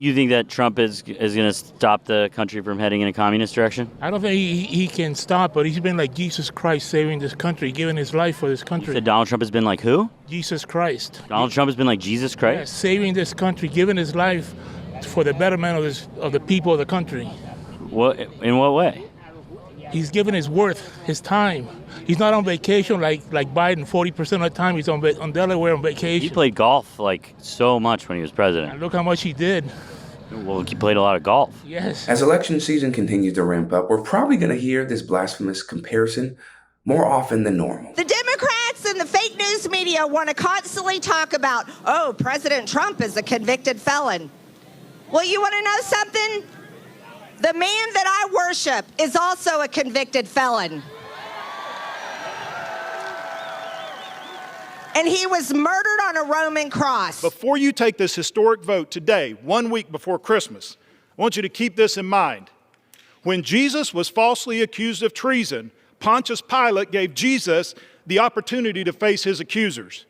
You think that Trump is going to stop the country from heading in a communist direction? I don't think he can stop, but he's been like Jesus Christ saving this country, giving his life for this country. You said Donald Trump has been like who? Jesus Christ. Donald Trump has been like Jesus Christ? Yeah, saving this country, giving his life for the betterment of the people of the country. What? In what way? He's given his worth, his time. He's not on vacation like Biden. 40% of the time he's on Delaware on vacation. He played golf like so much when he was president. And look how much he did. Well, he played a lot of golf. Yes. As election season continues to ramp up, we're probably going to hear this blasphemous comparison more often than normal. The Democrats and the fake news media want to constantly talk about, oh, President Trump is a convicted felon. Well, you want to know something? The man that I worship is also a convicted felon. And he was murdered on a Roman cross. Before you take this historic vote today, 1 week before Christmas, I want you to keep this in mind. When Jesus was falsely accused of treason, Pontius Pilate gave Jesus the opportunity to face his accusers.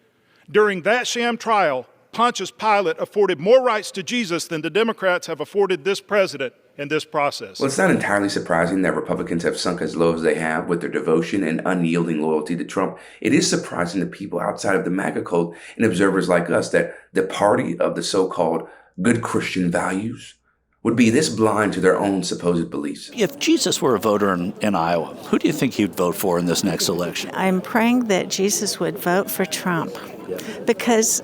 During that sham trial, Pontius Pilate afforded more rights to Jesus than the Democrats have afforded this president in this process. Well, it's not entirely surprising that Republicans have sunk as low as they have with their devotion and unyielding loyalty to Trump. It is surprising to people outside of the MAGA cult and observers like us that the party of the so-called good Christian values would be this blind to their own supposed beliefs. If Jesus were a voter in Iowa, who do you think he'd vote for in this next election? I'm praying that Jesus would vote for Trump because,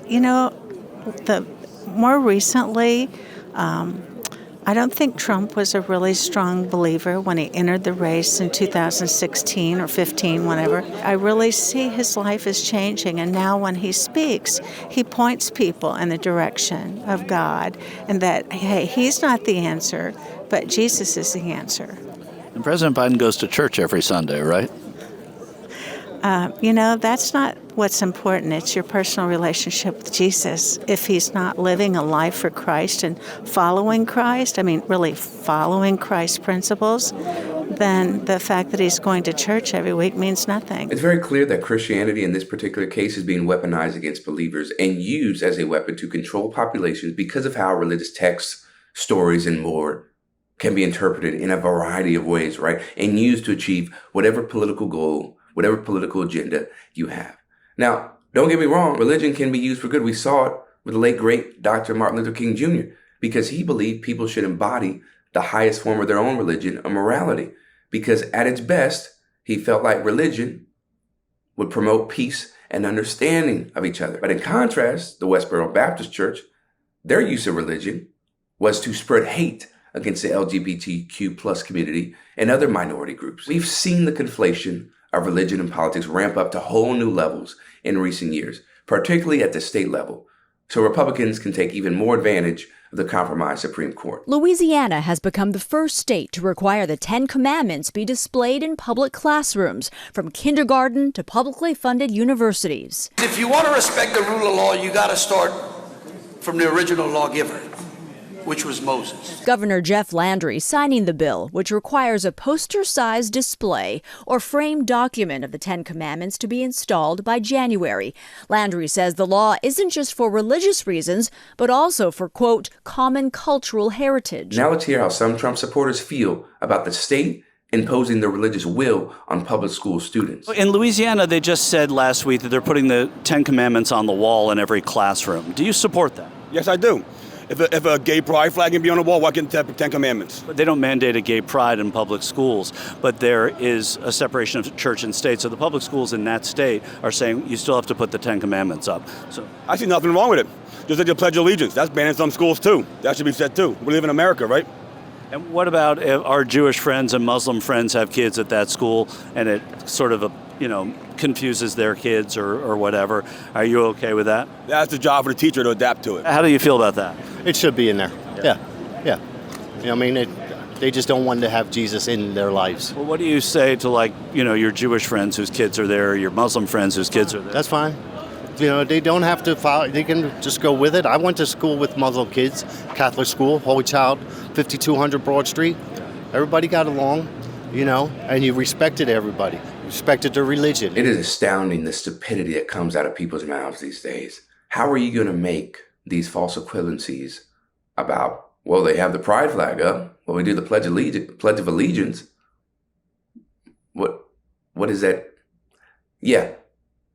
more recently, I don't think Trump was a really strong believer when he entered the race in 2016 or 15, whenever. I really see his life is changing, and now when he speaks, he points people in the direction of God, and that, hey, he's not the answer, but Jesus is the answer. And President Biden goes to church every Sunday, right? That's not what's important. It's your personal relationship with Jesus. If he's not living a life for Christ and following Christ, really following Christ's principles, then the fact that he's going to church every week means nothing. It's very clear that Christianity in this particular case is being weaponized against believers and used as a weapon to control populations because of how religious texts, stories, and more can be interpreted in a variety of ways, right? And used to achieve whatever political goal, whatever political agenda you have. Now, don't get me wrong, religion can be used for good. We saw it with the late, great Dr. Martin Luther King Jr., because he believed people should embody the highest form of their own religion or morality, because at its best, he felt like religion would promote peace and understanding of each other. But in contrast, the Westboro Baptist Church, their use of religion was to spread hate against the LGBTQ plus community and other minority groups. We've seen the conflation of religion and politics ramp up to whole new levels in recent years, particularly at the state level, so Republicans can take even more advantage of the compromised Supreme Court. Louisiana has become the first state to require the Ten Commandments be displayed in public classrooms, from kindergarten to publicly funded universities. If you want to respect the rule of law, you got to start from the original lawgiver, which was Moses. Governor Jeff Landry signing the bill, which requires a poster-sized display or framed document of the Ten Commandments to be installed by January. Landry says the law isn't just for religious reasons, but also for, quote, common cultural heritage. Now let's hear how some Trump supporters feel about the state imposing their religious will on public school students. In Louisiana, they just said last week that they're putting the Ten Commandments on the wall in every classroom. Do you support that? Yes, I do. If a gay pride flag can be on the wall, why can't the Ten Commandments? But they don't mandate a gay pride in public schools, but there is a separation of church and state. So the public schools in that state are saying you still have to put the Ten Commandments up. So I see nothing wrong with it. Just like the Pledge of Allegiance. That's banned in some schools too. That should be said too. We live in America, right? And what about if our Jewish friends and Muslim friends have kids at that school and it sort of, confuses their kids or whatever? Are you okay with that? That's the job for the teacher to adapt to it. How do you feel about that? It should be in there. Yeah. They just don't want to have Jesus in their lives. Well, what do you say to your Jewish friends whose kids are there, or your Muslim friends whose kids are there? That's fine. They don't have to follow. They can just go with it. I went to school with Muslim kids, Catholic school, Holy Child, 5200 Broad Street. Everybody got along, and you respected everybody. Respected their religion. It is astounding the stupidity that comes out of people's mouths these days. How are you going to make these false equivalencies about Well, they have the pride flag up. Well, we do the Pledge of Allegiance. What is that? Yeah,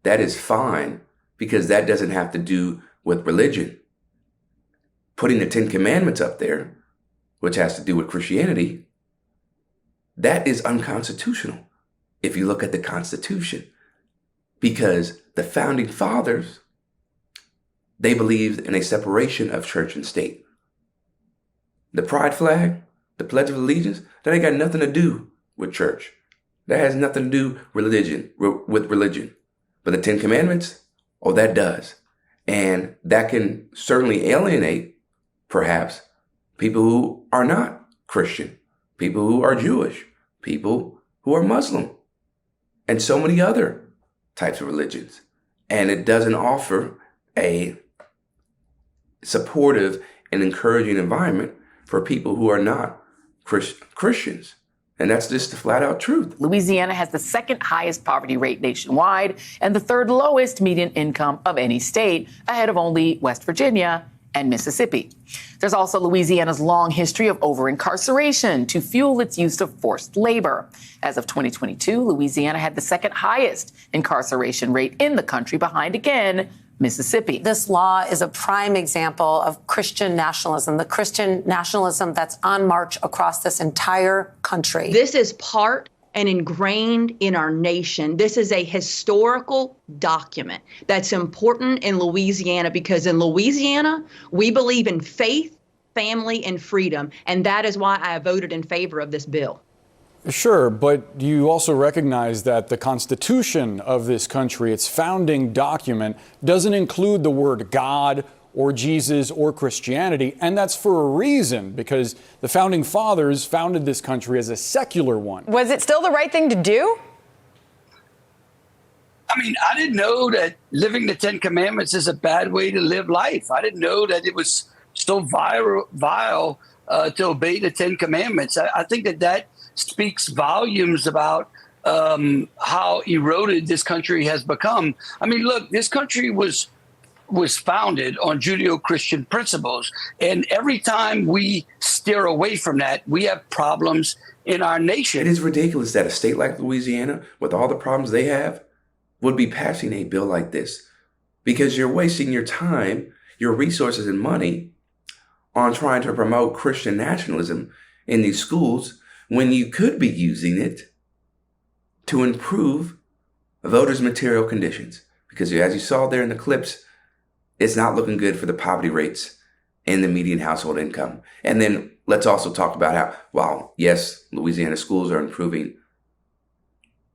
that is fine, because that doesn't have to do with religion. Putting the Ten Commandments up there, which has to do with Christianity, that is unconstitutional if you look at the Constitution. Because the Founding Fathers, they believed in a separation of church and state. The pride flag, the Pledge of Allegiance, that ain't got nothing to do with church. That has nothing to do with religion. But the Ten Commandments, oh, that does. And that can certainly alienate, perhaps, people who are not Christian, people who are Jewish, people who are Muslim, and so many other types of religions. And it doesn't offer a supportive and encouraging environment for people who are not Christians. And that's just the flat out truth. Louisiana has the second highest poverty rate nationwide and the third lowest median income of any state, ahead of only West Virginia and Mississippi. There's also Louisiana's long history of over-incarceration to fuel its use of forced labor. As of 2022, Louisiana had the second highest incarceration rate in the country, behind again Mississippi. This law is a prime example of Christian nationalism, the Christian nationalism that's on march across this entire country. This is part and ingrained in our nation. This is a historical document that's important in Louisiana, because in Louisiana, we believe in faith, family, and freedom. And that is why I voted in favor of this bill. Sure, but do you also recognize that the Constitution of this country, its founding document, doesn't include the word God or Jesus or Christianity? And that's for a reason, because the founding fathers founded this country as a secular one. Was it still the right thing to do? I mean, I didn't know that living the Ten Commandments is a bad way to live life. I didn't know that it was so vile to obey the Ten Commandments. I think that speaks volumes about how eroded this country has become. I mean, look, this country was founded on Judeo-Christian principles. And every time we steer away from that, we have problems in our nation. It is ridiculous that a state like Louisiana, with all the problems they have, would be passing a bill like this, because you're wasting your time, your resources, and money on trying to promote Christian nationalism in these schools, when you could be using it to improve voters' material conditions. Because as you saw there in the clips, it's not looking good for the poverty rates and the median household income. And then let's also talk about how, while yes, Louisiana schools are improving,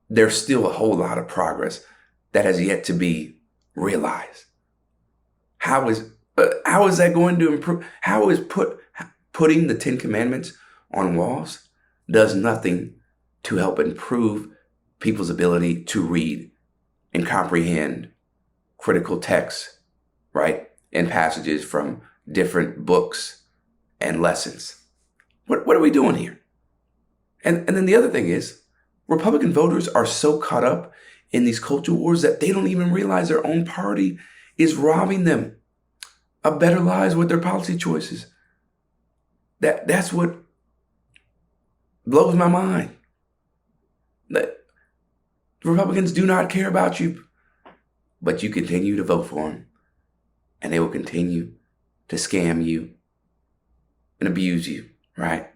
there's still a whole lot of progress that has yet to be realized. How is that going to improve? How is putting the Ten Commandments on walls does nothing to help improve people's ability to read and comprehend critical texts, right? And passages from different books and lessons. What are we doing here? And then the other thing is, Republican voters are so caught up in these culture wars that they don't even realize their own party is robbing them of better lives with their policy choices. That's what blows my mind. That Republicans do not care about you, but you continue to vote for them, and they will continue to scam you and abuse you, right?